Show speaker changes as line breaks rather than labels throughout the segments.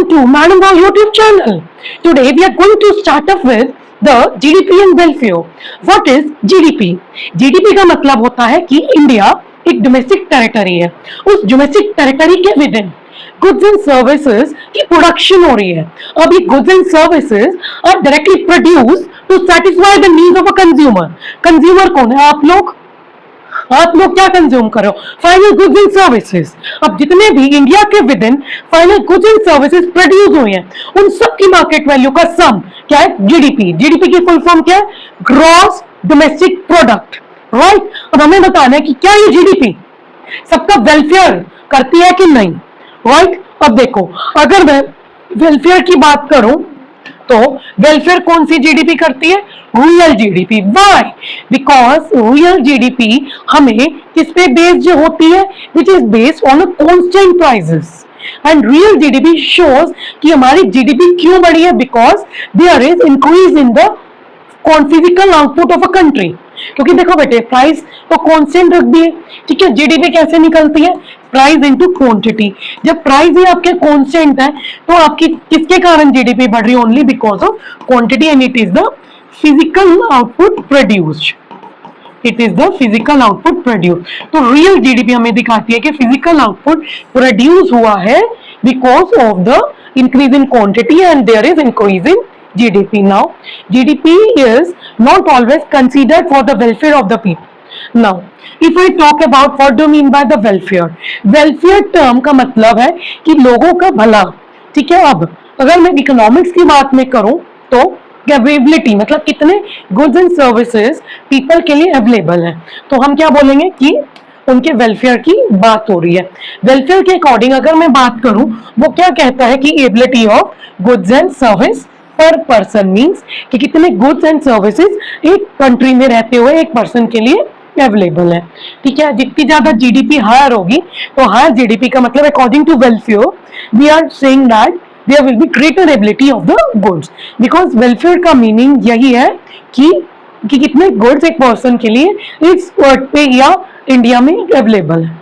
to Madam Wow YouTube channel. Today we are going to start off with the GDP and welfare. What is GDP? GDP का मतलब होता है कि India एक domestic territory है, उस डोमेस्टिक टेरिटरी के within goods and services की प्रोडक्शन हो रही है. अब ये goods and services are directly produce to satisfy the needs of a consumer. Consumer कौन है? आप लोग क्या कंज्यूम करो? Final goods and services. अब जितने भी इंडिया के within final goods and services produce हुए हैं, उन सब की मार्केट वैल्यू का सम क्या है? जीडीपी. जीडीपी की फुल फॉर्म क्या है? Gross domestic product. राइट. अब हमें बताना है कि क्या ये जीडीपी सबका वेलफेयर करती है कि नहीं. राइट. अब देखो, अगर मैं वेलफेयर की बात करूं तो वेलफेयर कौन सी जीडीपी करती है? Real GDP. Why? Because real GDP हमें किस पे बेस्ड होती है? Which is based on constant prices. And real GDP shows कि हमारी जीडीपी क्यों बढ़ी है? Because there is increase in the physical output of a country. क्योंकि देखो बेटे, प्राइस तो कांस्टेंट रख दिए, ठीक है. जीडीपी कैसे निकलती है? Price into quantity. जब प्राइस ही आपके कांस्टेंट है तो आपकी किसके कारण जीडीपी बढ़ रही है? Only because of quantity and it is the physical output produced. It is the physical output produce. तो रियल जीडीपी हमें दिखाती है कि फिजिकल आउटपुट प्रोड्यूस हुआ है because of the increase in quantity and there is increase in GDP. Now, GDP is not always considered for the welfare of the people. Now, if I talk about what do you mean by the welfare? Welfare term का मतलब है कि लोगों का भला. ठीक है. अब अगर मैं इकोनॉमिक्स की बात में करूं तो अवेलेबिलिटी मतलब कितने गुड्स एंड सर्विसेज पीपल के लिए अवेलेबल है, तो हम क्या बोलेंगे कि उनके वेलफेयर की बात हो रही है. वेलफेयर के अकॉर्डिंग अगर मैं बात करूं, वो क्या कहता है कि ability of goods and service पर पर्सन मीन्स कि कितने गुड्स एंड सर्विसेज एक कंट्री में रहते हुए एक पर्सन के लिए अवेलेबल है. ठीक है. जितनी ज्यादा जीडीपी हायर होगी तो हायर जीडीपी का मतलब according to welfare we are saying that there will be greater ability of the goods. Because welfare का मीनिंग यही है कि कितने गुड्स एक पर्सन के लिए इस वर्ल्ड पे या इंडिया में अवेलेबल है.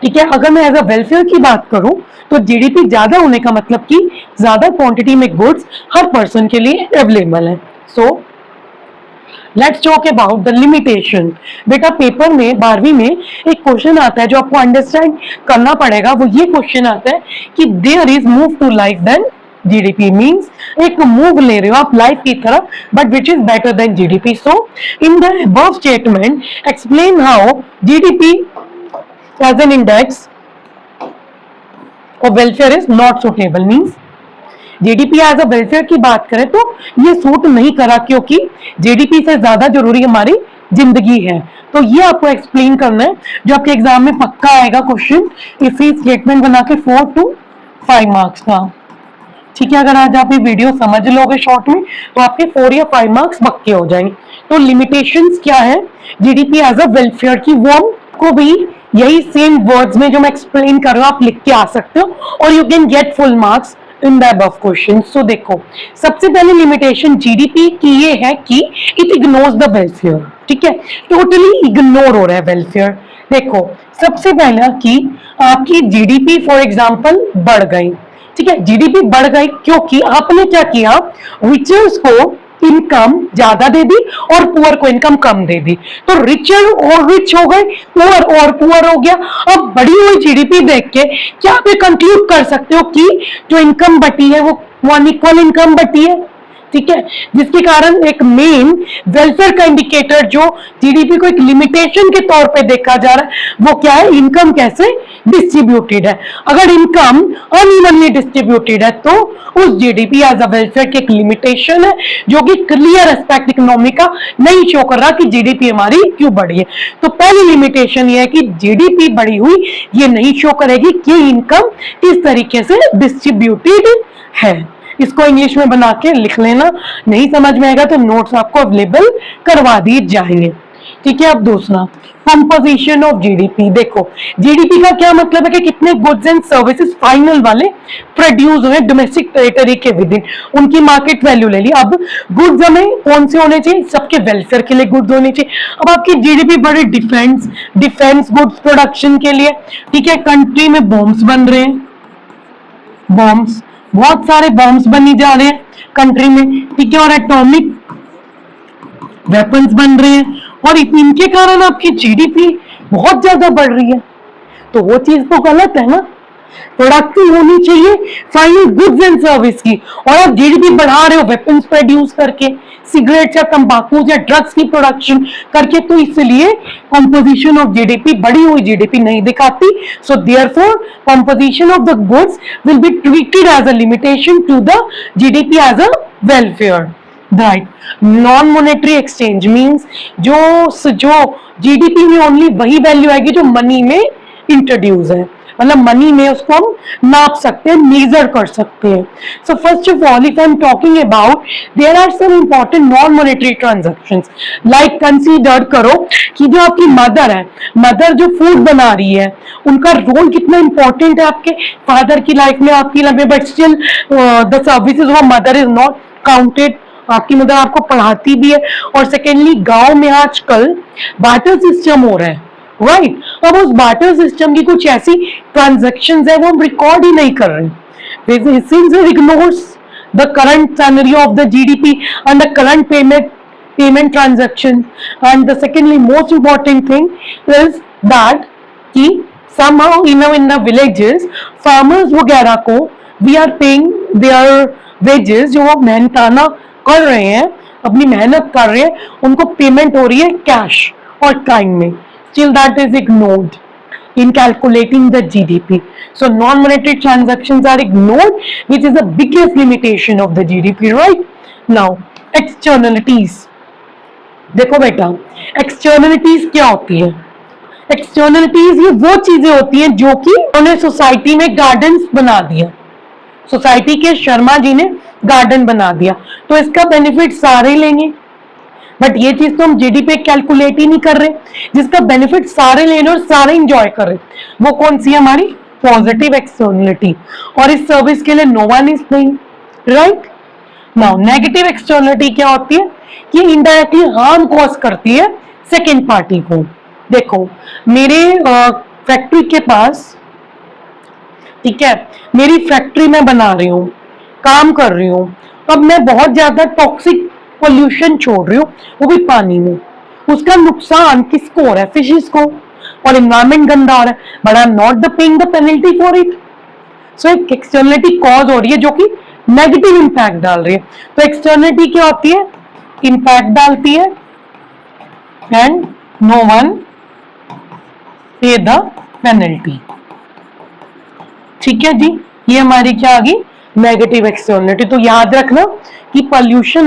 ठीक है. अगर मैं एज अ वेलफेयर की बात करूं तो जीडीपी ज्यादा होने का मतलब कि ज्यादा क्वांटिटी में गुड्स हर पर्सन के लिए अवेलेबल है. So let's talk about the limitation. बेटा पेपर में 12वीं में एक क्वेश्चन आता है जो आपको अंडरस्टैंड करना पड़ेगा. वो ये क्वेश्चन आता है कि there is move to life than GDP. Means एक मूव ले रहे हो आप लाइफ की तरफ but which is better than GDP. So in the above statement explain how GDP as an index of welfare is not suitable. means GDP as a welfare की बात करें तो ये सूट नहीं करा क्योंकि जीडीपी से ज्यादा जरूरी हमारी जिंदगी है. तो ये आपको एक्सप्लेन करना है जो आपके एग्जाम में पक्का आएगा क्वेश्चन. इसी स्टेटमेंट बना के 4 to 5 मार्क्स का. ठीक है. अगर आज आप ये वीडियो समझ लोगे शॉर्ट में तो आपके 4 या 5 मार्क्स पक्के हो जाएंगे. तो लिमिटेशंस क्या है जीडीपी एज अ वेलफेयर की, वो को भी यही सेम वर्ड्स में जो मैं एक्सप्लेन कर रहा हूं आप लिख के आ सकते हो और you can get full marks in the above question. So देखो, सबसे पहले लिमिटेशन जीडीपी की ये है कि इट इग्नोर्स द वेलफेयर. ठीक है. टोटली इग्नोर हो रहा है वेलफेयर. देखो, सबसे पहला कि आपकी जीडीपी फॉर एग्जांपल बढ़ गई. ठीक है. जीडीपी बढ़ गई क्योंकि आपने क्या किया? रिचर्स को इनकम ज्यादा दे दी और पुअर को इनकम कम दे दी. तो रिचर और रिच हो गए, पुअर और पुअर हो गया. अब बढ़ी हुई जीडीपी देख के क्या आप कंक्लूड कर सकते हो कि जो इनकम बटी है वो अनइक्वल इनकम बटी है. ठीक है. जिसके कारण एक मेन वेलफेयर का इंडिकेटर जो जीडीपी को एक लिमिटेशन के तौर पे देखा जा रहा है वो क्या है? इनकम कैसे डिस्ट्रीब्यूटेड है. अगर इनकम अनइवनली डिस्ट्रीब्यूटेड है तो उस जीडीपी एज अ वेलफेयर की एक लिमिटेशन है जो कि क्लियर एस्पेक्ट इकोनॉमी का नहीं शो कर रहा कि जीडीपी हमारी क्यों बढ़ी है. तो पहली लिमिटेशन ये है कि जीडीपी बढ़ी हुई ये नहीं शो करेगी कि इनकम किस तरीके से डिस्ट्रीब्यूटेड है. इसको इंग्लिश में बना के लिख लेना. नहीं समझ में आएगा तो नोट्स आपको अवेलेबल करवा दिए जाएंगे. ठीक है. अब दूसरा कंपोजिशन ऑफ जीडीपी. देखो, जीडीपी का क्या मतलब है कि कितने गुड्स एंड सर्विसेज फाइनल वाले प्रोड्यूस हुए डोमेस्टिक टेरिटरी के विद इन, उनकी मार्केट वैल्यू ले ली. अब गुड्स हमें कौन से होने चाहिए? सबके वेलफेयर के लिए गुड्स होने चाहिए. अब आपकी जीडीपी बढ़े डिफेंस गुड्स प्रोडक्शन के लिए. ठीक है. कंट्री में बॉम्ब्स बन रहे हैं, बॉम्ब्स, बहुत सारे बॉम्ब्स बनी जा रहे हैं कंट्री में, ठीक है, और एटॉमिक वेपन्स बन रहे हैं, और इनके कारण आपकी जीडीपी बहुत ज्यादा बढ़ रही है। तो वो चीज तो गलत है ना। प्रोडक्टिव होनी चाहिए फाइनल गुड्स एंड सर्विस की, और आप जीडीपी बढ़ा रहे हो वेपन्स प्रोड्यूस करके, सिगरेट या तंबाकू या ड्रग्स की प्रोडक्शन करके, तो इसलिए कंपोजिशन ऑफ जीडीपी बढ़ी हुई जीडीपी नहीं दिखाती। So therefore composition of the goods will be treated as a limitation to the GDP as a welfare, right. Non monetary exchange means जो जीडीपी में ओनली वही वैल्यू आएगी जो मनी में इंट्रोड्यूस है, मतलब मनी में उसको हम नाप सकते हैं, मेजर कर सकते हैं। So first of all if I am talking about there are some important non monetary transactions, like consider करो कि जो आपकी मदर है, मदर जो फूड बना रही है, उनका रोल कितना इंपॉर्टेंट है आपके फादर की लाइफ में, आपकी लाइफ में, but still the services of mother is not counted. आपकी मदर आपको पढ़ाती भी है। और सेकेंडली गांव में आजकल बार्टर सिस्टम हो रहा है, राइट। अब उस बार्टर सिस्टम की कुछ ऐसी ट्रांजैक्शंस है वो हम रिकॉर्ड ही नहीं कर रहे, since it ignores the current scenario of the GDP and the current payment transaction. And the secondly most important thing is that कि somehow in the villages farmers वगैरह को we are paying their wages, जो वो मेहनताना कर रहे हैं, अपनी मेहनत कर रहे हैं, उनको पेमेंट हो रही है कैश और टाइम में, still that is ignored in calculating the GDP. So non-monetary transactions are ignored, which is the biggest limitation of the GDP, right? Now externalities, देखो बेटा externalities क्या होती है? एक्सटर्नलिटीज ये वो चीजें होती हैं जो कि उन्होंने सोसाइटी में गार्डन्स बना दिया, सोसाइटी के शर्मा जी ने गार्डन बना दिया, तो इसका बेनिफिट सारे लेंगे, बट ये चीज तो हम जीडीपी कैलकुलेट ही नहीं कर रहे, जिसका बेनिफिट सारे ले रहे और सारे इंजॉय कर रहे, वो कौन सी है हमारी पॉजिटिव एक्सटर्नलिटी, और इस सर्विस के लिए no one is paying, right. Now negative externality क्या होती है कि इनडायरेक्टली हार्म कॉज करती है सेकेंड पार्टी को। देखो मेरे फैक्ट्री के पास, ठीक है, मेरी फैक्ट्री में बना रही हूँ, काम कर रही हूँ, अब मैं बहुत ज्यादा टॉक्सिक पोल्यूशन छोड़ रही हूँ, वो भी पानी में, उसका नुकसान किसको हो रहा है? फिशेस को, और एनवायरमेंट गंदा हो रहा है, but I am not the paying the penalty for it. So एक एक्सटर्नलिटी कॉज हो रही है जो कि नेगेटिव इंपैक्ट डाल रही है। तो एक्सटर्नलिटी क्या होती है? इंपैक्ट डालती है एंड नो वन पे द पेनल्टी, ठीक है जी। ये हमारी क्या आ गई? Negative externality. तो याद रखना कि पॉल्यूशन